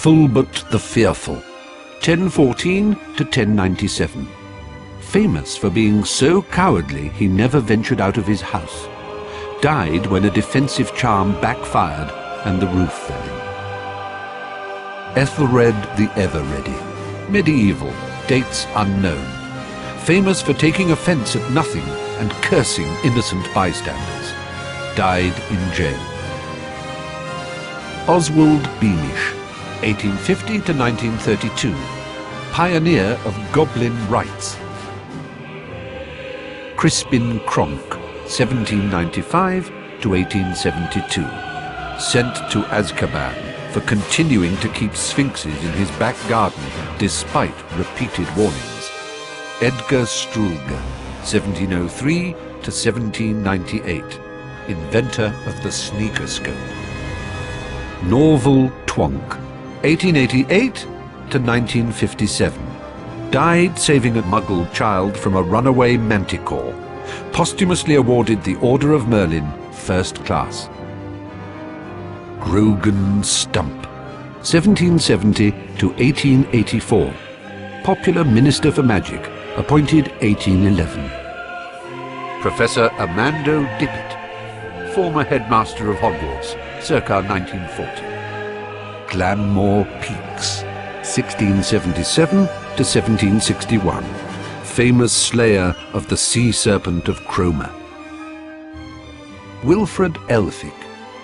Fulbert the Fearful, 1014 to 1097. Famous for being so cowardly he never ventured out of his house. Died when a defensive charm backfired and the roof fell in. Ethelred the Ever-Ready, medieval, dates unknown. Famous for taking offence at nothing and cursing innocent bystanders. Died in jail. Oswald Beamish, 1850 to 1932. Pioneer of goblin rites. Crispin Kronk, 1795 to 1872. Sent to Azkaban for continuing to keep sphinxes in his back garden despite repeated warnings. Edgar Strulga, 1703 to 1798. Inventor of the sneakerscope. Norval Twonk, 1888 to 1957. Died saving a Muggle child from a runaway Manticore. Posthumously awarded the Order of Merlin, First Class. Grogan Stump, 1770 to 1884. Popular Minister for Magic, appointed 1811. Professor Amando Dippet, former headmaster of Hogwarts, circa 1940. Glanmore Peaks, 1677 to 1761. Famous slayer of the sea serpent of Cromer. Wilfred Elfic,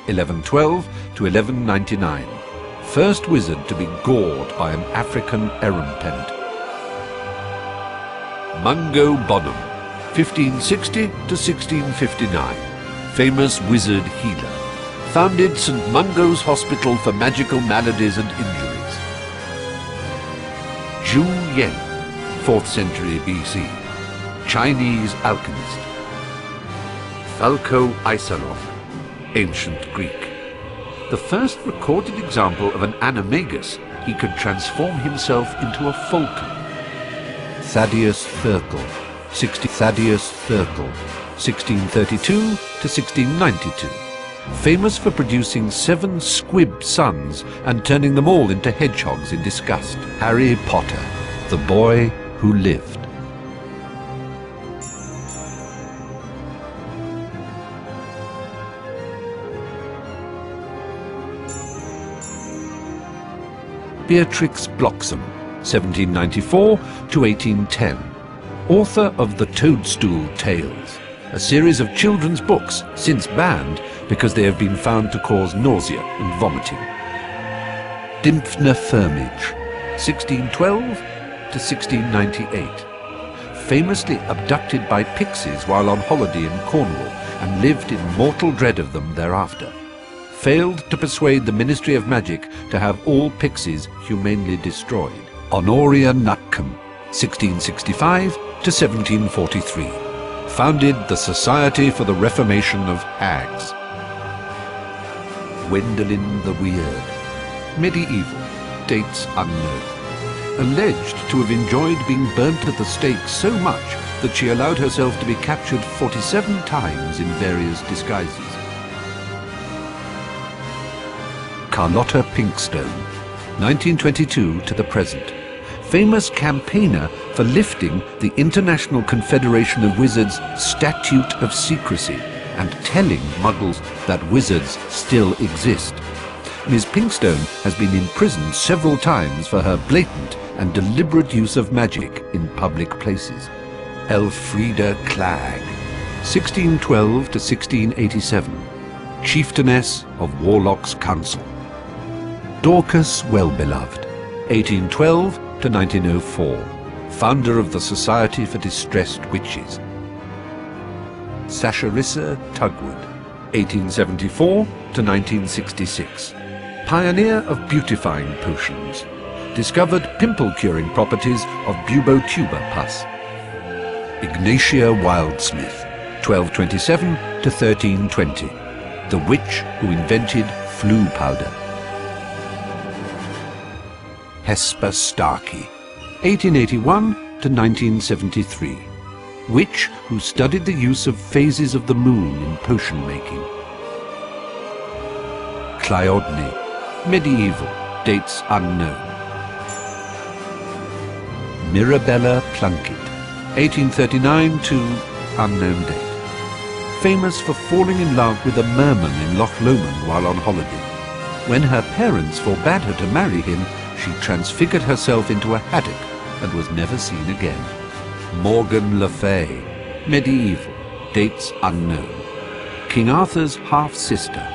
1112 to 1199. First wizard to be gored by an African erumpent. Mungo Bonham, 1560 to 1659. Famous wizard healer. Founded St. Mungo's Hospital for Magical Maladies and Injuries. Zhu Yen, 4th century BC. Chinese alchemist. Falco Isalon, ancient Greek. The first recorded example of an animagus, he could transform himself into a falcon. Thaddeus Thurtle, 1632 to 1692. Famous for producing 7 squib sons and turning them all into hedgehogs in disgust. Harry Potter, the boy who lived. Beatrix Bloxham, 1794 to 1810. Author of The Toadstool Tales, a series of children's books since banned because they have been found to cause nausea and vomiting. Dymphna Firmage, 1612 to 1698. Famously abducted by pixies while on holiday in Cornwall and lived in mortal dread of them thereafter. Failed to persuade the Ministry of Magic to have all pixies humanely destroyed. Honoria Nutcombe, 1665 to 1743. Founded the Society for the Reformation of Hags. Gwendolen the Weird, medieval, dates unknown. Alleged to have enjoyed being burnt at the stake so much that she allowed herself to be captured 47 times in various disguises. Carlotta Pinkstone, 1922 to the present. Famous campaigner for lifting the International Confederation of Wizards' Statute of Secrecy and telling Muggles that wizards still exist. Ms. Pinkstone has been imprisoned several times for her blatant and deliberate use of magic in public places. Elfrida Clag, 1612 to 1687. Chieftainess of Warlock's Council. Dorcas Wellbeloved, 1812 to 1904. Founder of the Society for Distressed Witches. Sasharissa Tugwood, 1874 to 1966. Pioneer of beautifying potions. Discovered pimple-curing properties of bubotuber pus. Ignatia Wildsmith, 1227 to 1320. The witch who invented flue powder. Hesper Starkey, 1881 to 1973. Witch who studied the use of phases of the moon in potion making. Clyodne, medieval, dates unknown. Mirabella Plunkett, 1839 to unknown date. Famous for falling in love with a merman in Loch Lomond while on holiday. When her parents forbade her to marry him, she transfigured herself into a haddock and was never seen again. Morgan Le Fay, medieval, dates unknown. King Arthur's half-sister,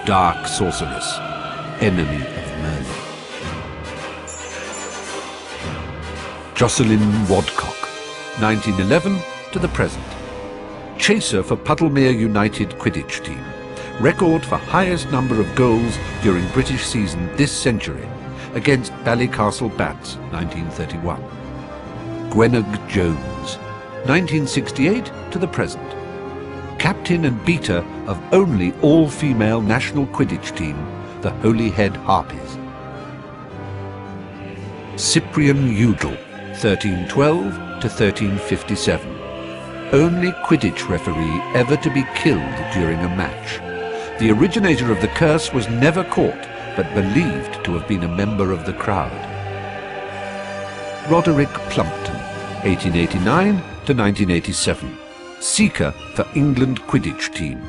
dark sorceress, enemy of Merlin. Jocelyn Wadcock, 1911 to the present. Chaser for Puddlemere United Quidditch team. Record for highest number of goals during British season this century against Ballycastle Bats, 1931. Gwennog Jones, 1968 to the present. Captain and beater of only all-female national Quidditch team, the Holyhead Harpies. Cyprian Udall, 1312 to 1357. Only Quidditch referee ever to be killed during a match. The originator of the curse was never caught, but believed to have been a member of the crowd. Roderick Plumpton, 1889 to 1987. Seeker for England Quidditch team.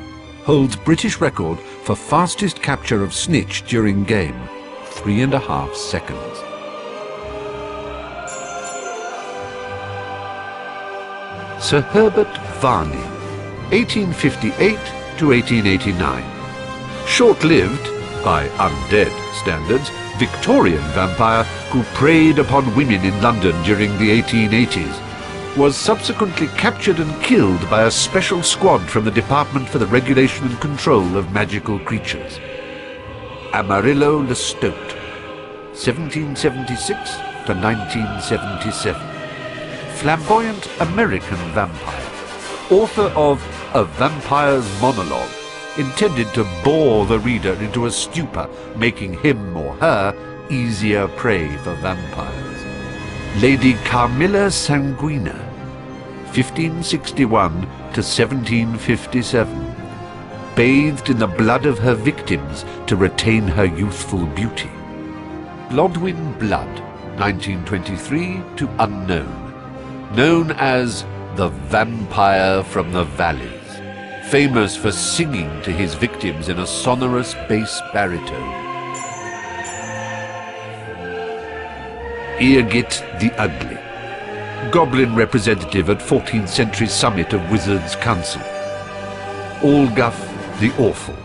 Holds British record for fastest capture of snitch during game, 3.5 seconds. Sir Herbert Varney, 1858 to 1889. Short-lived, by undead standards, Victorian vampire who preyed upon women in London during the 1880s, was subsequently captured and killed by a special squad from the Department for the Regulation and Control of Magical Creatures. Amarillo Lestat, 1776 to 1977. Flamboyant American vampire, author of A Vampire's Monologue, intended to bore the reader into a stupor, making him or her easier prey for vampires. Lady Carmilla Sanguina, 1561 to 1757, bathed in the blood of her victims to retain her youthful beauty. Blodwyn Blood, 1923 to unknown. Known as the Vampire from the Valleys, famous for singing to his victims in a sonorous bass baritone. Eargit the Ugly, goblin representative at 14th century summit of Wizards' Council. Olguff the Awful,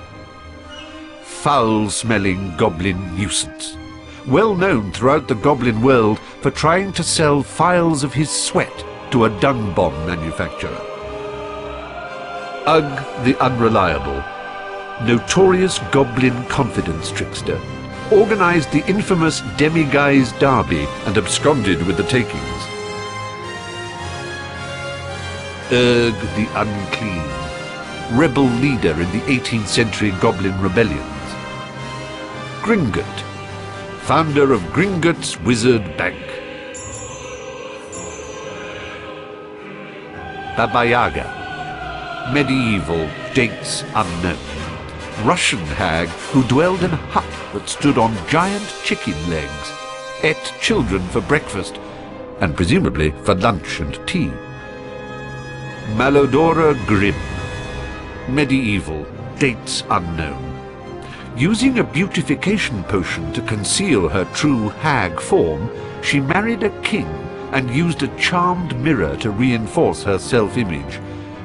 foul-smelling goblin nuisance, well known throughout the goblin world for trying to sell phials of his sweat to a dung bomb manufacturer. Ugg the Unreliable, notorious goblin confidence trickster, organized the infamous Demiguise Derby and absconded with the takings. Urg the Unclean, rebel leader in the 18th century goblin rebellions. Gringot, founder of Gringot's Wizard Bank. Baba Yaga, medieval, dates unknown. Russian hag who dwelled in a hut that stood on giant chicken legs, ate children for breakfast, and presumably for lunch and tea. Malodora Grimm, medieval, dates unknown. Using a beautification potion to conceal her true hag form, she married a king and used a charmed mirror to reinforce her self-image,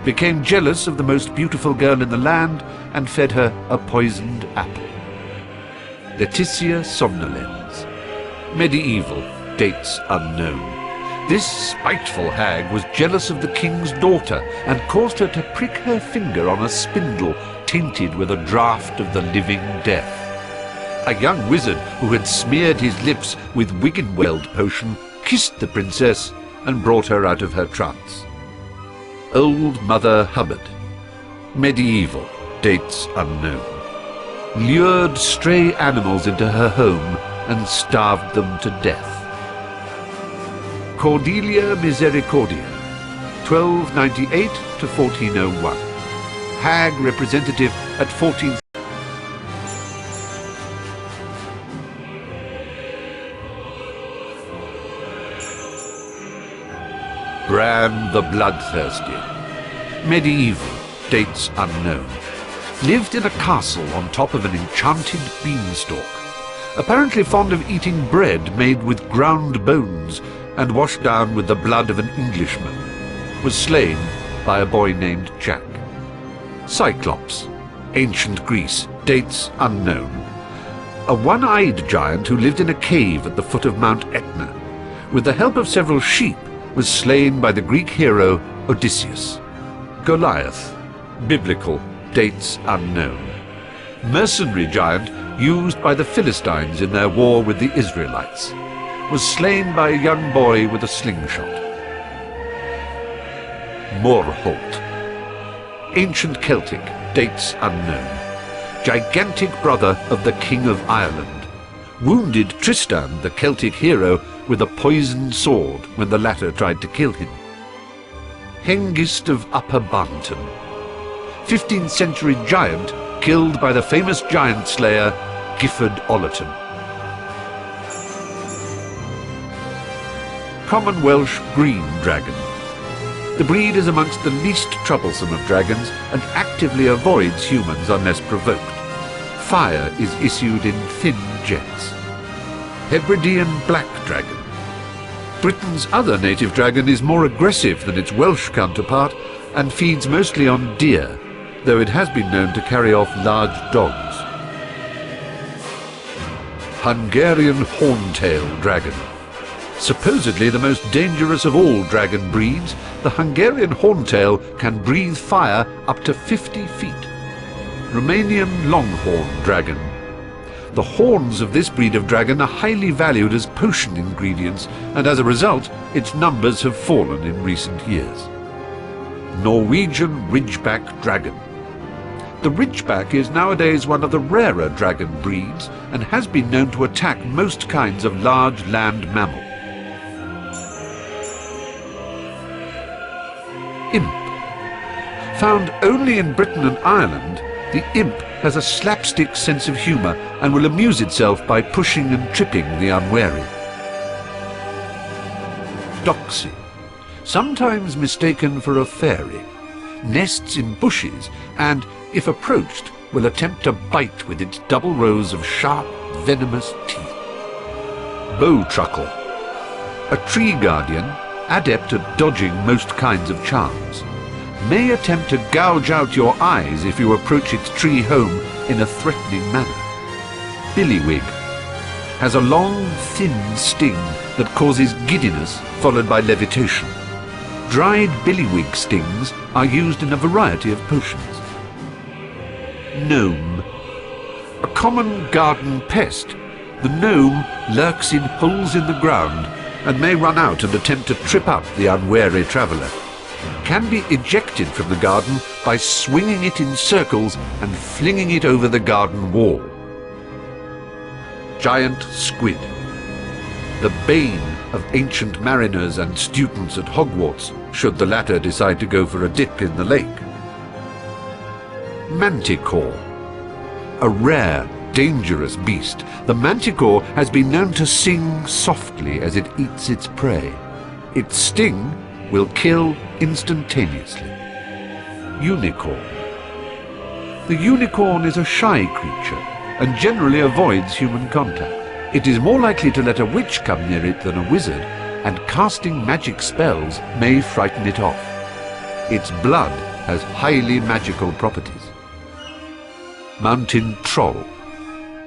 became jealous of the most beautiful girl in the land, and fed her a poisoned apple. Laetitia Somnolens, medieval, dates unknown. This spiteful hag was jealous of the king's daughter and caused her to prick her finger on a spindle tainted with a draught of the living death. A young wizard who had smeared his lips with Wiggenweld potion kissed the princess and brought her out of her trance. Old Mother Hubbard, medieval, dates unknown. Lured stray animals into her home and starved them to death. Cordelia Misericordia, 1298 to 1401. Hag representative at 14th. Bran the Bloodthirsty. Medieval, dates unknown. Lived in a castle on top of an enchanted beanstalk. Apparently fond of eating bread made with ground bones and washed down with the blood of an Englishman. Was slain by a boy named Jack. Cyclops. Ancient Greece, dates unknown. A one-eyed giant who lived in a cave at the foot of Mount Etna. With the help of several sheep, was slain by the Greek hero Odysseus. Goliath. Biblical, dates unknown. Mercenary giant used by the Philistines in their war with the Israelites. Was slain by a young boy with a slingshot. Morholt. Ancient Celtic, dates unknown. Gigantic brother of the King of Ireland. Wounded Tristan, the Celtic hero, with a poisoned sword when the latter tried to kill him. Hengist of Upper Barnton. 15th century giant killed by the famous giant slayer Gifford Ollerton. Common Welsh green dragon. The breed is amongst the least troublesome of dragons and actively avoids humans unless provoked. Fire is issued in thin jets. Hebridean black dragon. Britain's other native dragon is more aggressive than its Welsh counterpart and feeds mostly on deer, though it has been known to carry off large dogs. Hungarian Horntail dragon. Supposedly the most dangerous of all dragon breeds, the Hungarian Horntail can breathe fire up to 50 feet. Romanian Longhorn dragon. The horns of this breed of dragon are highly valued as potion ingredients, and as a result, its numbers have fallen in recent years. Norwegian Ridgeback dragon. The Ridgeback is nowadays one of the rarer dragon breeds and has been known to attack most kinds of large land mammal. Imp. Found only in Britain and Ireland, the imp has a slapstick sense of humour and will amuse itself by pushing and tripping the unwary. Doxy. Sometimes mistaken for a fairy. Nests in bushes and, if approached, will attempt to bite with its double rows of sharp, venomous teeth. Bowtruckle. A tree guardian, adept at dodging most kinds of charms. May attempt to gouge out your eyes if you approach its tree home in a threatening manner. Billywig. Has a long, thin sting that causes giddiness followed by levitation. Dried billywig stings are used in a variety of potions. Gnome. A common garden pest, the gnome lurks in holes in the ground and may run out and attempt to trip up the unwary traveller. Can be ejected from the garden by swinging it in circles and flinging it over the garden wall. Giant squid. The bane of ancient mariners and students at Hogwarts, should the latter decide to go for a dip in the lake. Manticore. A rare, dangerous beast, the Manticore has been known to sing softly as it eats its prey. Its sting will kill instantaneously. Unicorn. The unicorn is a shy creature and generally avoids human contact. It is more likely to let a witch come near it than a wizard, and casting magic spells may frighten it off. Its blood has highly magical properties. Mountain troll.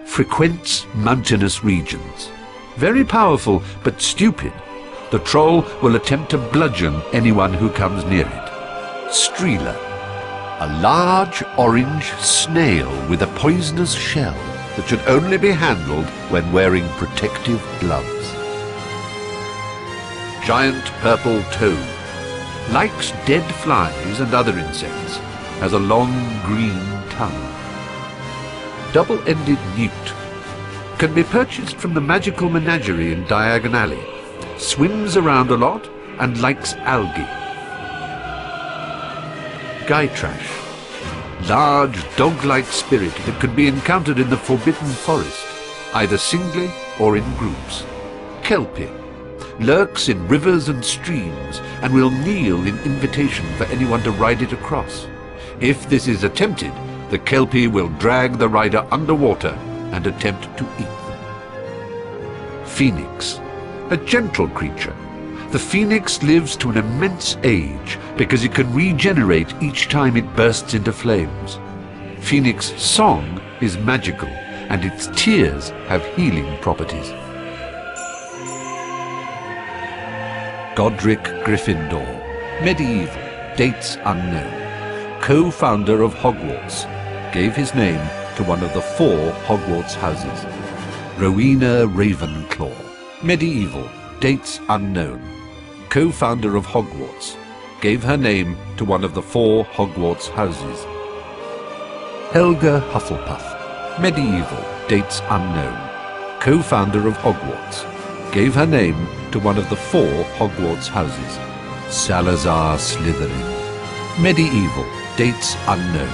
Frequents mountainous regions. Very powerful but stupid. The troll will attempt to bludgeon anyone who comes near it. Streeler. A large orange snail with a poisonous shell that should only be handled when wearing protective gloves. Giant purple toad. Likes dead flies and other insects. Has a long green tongue. Double-ended newt. Can be purchased from the magical menagerie in Diagon Alley. Swims around a lot and likes algae. Gytrash. Large dog-like spirit that can be encountered in the Forbidden Forest, either singly or in groups. Kelpie. lurks in rivers and streams, and will kneel in invitation for anyone to ride it across. If this is attempted, the Kelpie will drag the rider underwater and attempt to eat them. Phoenix, a gentle creature. The phoenix lives to an immense age because it can regenerate each time it bursts into flames. Phoenix song is magical, and its tears have healing properties. Godric Gryffindor, medieval, dates unknown. Co-founder of Hogwarts, gave his name to one of the 4 Hogwarts houses. Rowena Ravenclaw, medieval, dates unknown. Co-founder of Hogwarts, gave her name to one of the 4 Hogwarts houses. Helga Hufflepuff, medieval, dates unknown. Co-founder of Hogwarts, gave her name to one of the 4 Hogwarts houses. Salazar Slytherin, medieval, dates unknown.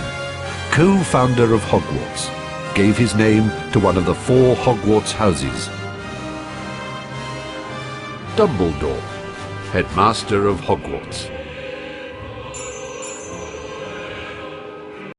Co-founder of Hogwarts, gave his name to one of the 4 Hogwarts houses. Dumbledore, headmaster of Hogwarts,